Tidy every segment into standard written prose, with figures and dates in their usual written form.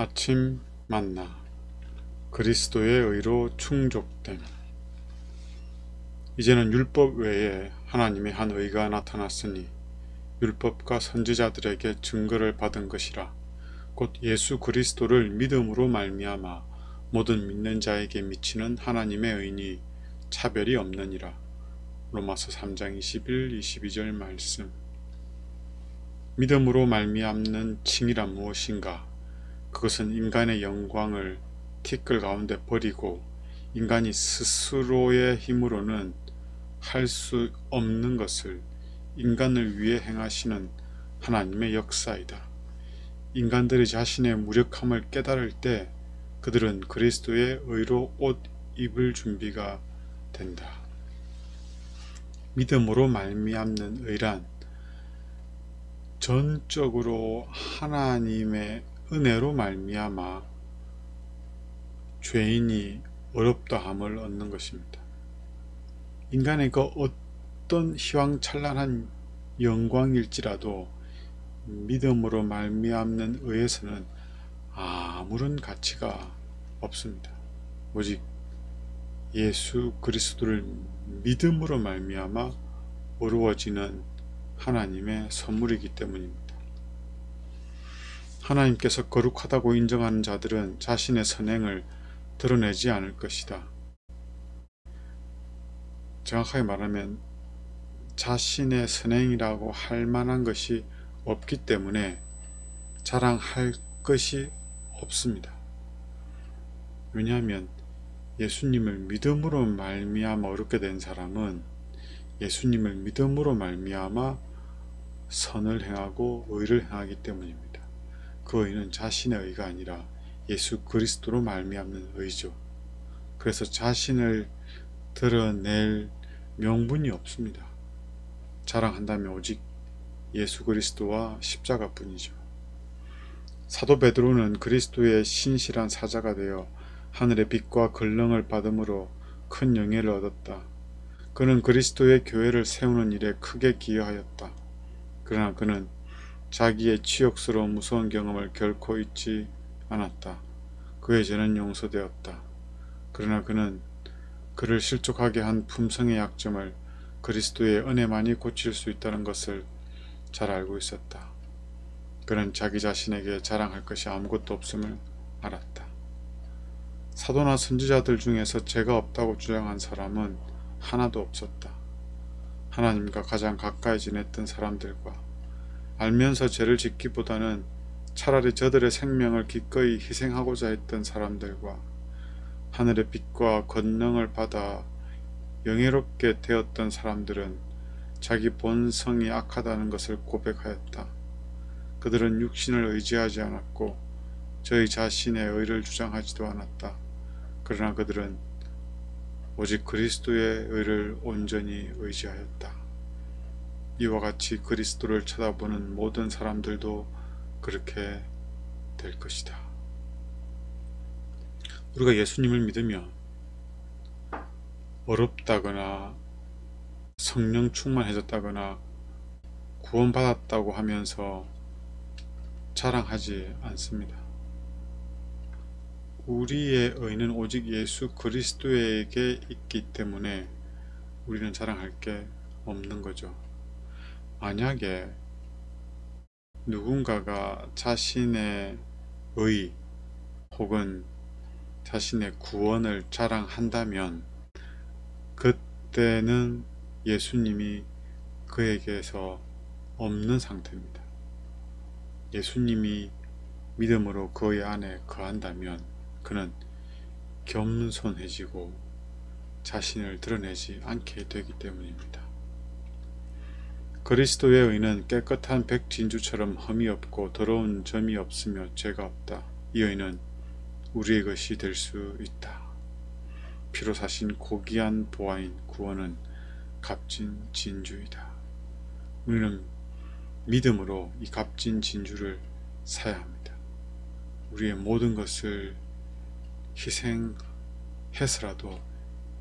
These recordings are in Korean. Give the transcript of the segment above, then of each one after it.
아침 만나 그리스도의 의로 충족됨. 이제는 율법 외에 하나님의 한 의가 나타났으니 율법과 선지자들에게 증거를 받은 것이라. 곧 예수 그리스도를 믿음으로 말미암아 모든 믿는 자에게 미치는 하나님의 의니 차별이 없느니라. 로마서 3장 21, 22절 말씀. 믿음으로 말미암는 칭이란 무엇인가? 그것은 인간의 영광을 티끌 가운데 버리고 인간이 스스로의 힘으로는 할 수 없는 것을 인간을 위해 행하시는 하나님의 역사이다. 인간들이 자신의 무력함을 깨달을 때 그들은 그리스도의 의로 옷 입을 준비가 된다. 믿음으로 말미암는 의란 전적으로 하나님의 은혜로 말미암아 죄인이 어렵다함을 얻는 것입니다. 인간의 그 어떤 희왕찬란한 영광일지라도 믿음으로 말미암는 의에서는 아무런 가치가 없습니다. 오직 예수 그리스도를 믿음으로 말미암아 어루어지는 하나님의 선물이기 때문입니다. 하나님께서 거룩하다고 인정하는 자들은 자신의 선행을 드러내지 않을 것이다. 정확하게 말하면 자신의 선행이라고 할 만한 것이 없기 때문에 자랑할 것이 없습니다. 왜냐하면 예수님을 믿음으로 말미암아 얻게 된 사람은 예수님을 믿음으로 말미암아 선을 행하고 의를 행하기 때문입니다. 그 의는 자신의 의가 아니라 예수 그리스도로 말미암는 의죠. 그래서 자신을 드러낼 명분이 없습니다. 자랑한다면 오직 예수 그리스도와 십자가뿐이죠. 사도 베드로는 그리스도의 신실한 사자가 되어 하늘의 빛과 권능을 받음으로 큰 영예를 얻었다. 그는 그리스도의 교회를 세우는 일에 크게 기여하였다. 그러나 그는 자기의 치욕스러운 무서운 경험을 결코 잊지 않았다. 그의 죄는 용서되었다. 그러나 그는 그를 실족하게 한 품성의 약점을 그리스도의 은혜만이 고칠 수 있다는 것을 잘 알고 있었다. 그는 자기 자신에게 자랑할 것이 아무것도 없음을 알았다. 사도나 선지자들 중에서 죄가 없다고 주장한 사람은 하나도 없었다. 하나님과 가장 가까이 지냈던 사람들과 알면서 죄를 짓기보다는 차라리 저들의 생명을 기꺼이 희생하고자 했던 사람들과 하늘의 빛과 권능을 받아 영예롭게 되었던 사람들은 자기 본성이 악하다는 것을 고백하였다. 그들은 육신을 의지하지 않았고 저희 자신의 의를 주장하지도 않았다. 그러나 그들은 오직 그리스도의 의를 온전히 의지하였다. 이와 같이 그리스도를 쳐다보는 모든 사람들도 그렇게 될 것이다. 우리가 예수님을 믿으면 어렵다거나 성령 충만해졌다거나 구원받았다고 하면서 자랑하지 않습니다. 우리의 의는 오직 예수 그리스도에게 있기 때문에 우리는 자랑할 게 없는 거죠. 만약에 누군가가 자신의 의 혹은 자신의 구원을 자랑한다면 그때는 예수님이 그에게서 없는 상태입니다. 예수님이 믿음으로 그의 안에 거한다면 그는 겸손해지고 자신을 드러내지 않게 되기 때문입니다. 그리스도의 의는 깨끗한 백진주처럼 흠이 없고 더러운 점이 없으며 죄가 없다. 이 의는 우리의 것이 될 수 있다. 피로 사신 고귀한 보화인 구원은 값진 진주이다. 우리는 믿음으로 이 값진 진주를 사야 합니다. 우리의 모든 것을 희생해서라도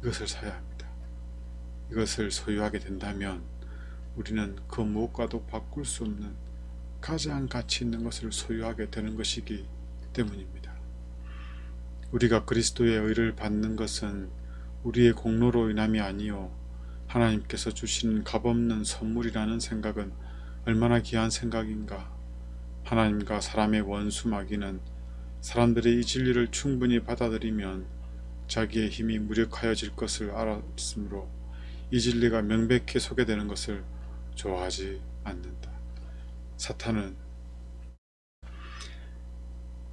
이것을 사야 합니다. 이것을 소유하게 된다면 우리는 그 무엇과도 바꿀 수 없는 가장 가치 있는 것을 소유하게 되는 것이기 때문입니다. 우리가 그리스도의 의를 받는 것은 우리의 공로로 인함이 아니요 하나님께서 주시는 값없는 선물이라는 생각은 얼마나 귀한 생각인가. 하나님과 사람의 원수 마귀는 사람들의 이 진리를 충분히 받아들이면 자기의 힘이 무력하여질 것을 알았으므로 이 진리가 명백히 소개되는 것을 좋아하지 않는다. 사탄은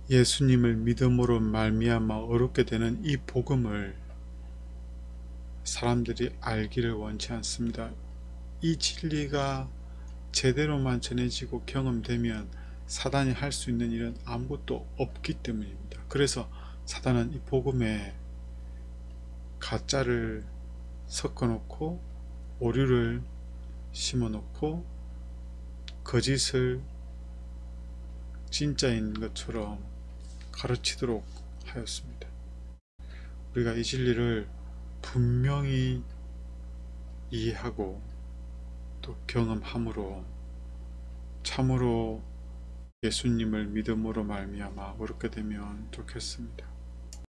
예수님을 믿음으로 말미암아 얻게 되는 이 복음을 사람들이 알기를 원치 않습니다. 이 진리가 제대로만 전해지고 경험되면 사단이 할 수 있는 일은 아무것도 없기 때문입니다. 그래서 사단은 이 복음에 가짜를 섞어놓고 오류를 심어놓고 거짓을 진짜인 것처럼 가르치도록 하였습니다. 우리가 이 진리를 분명히 이해하고 또 경험함으로 참으로 예수님을 믿음으로 말미암아 얻게 되면 좋겠습니다.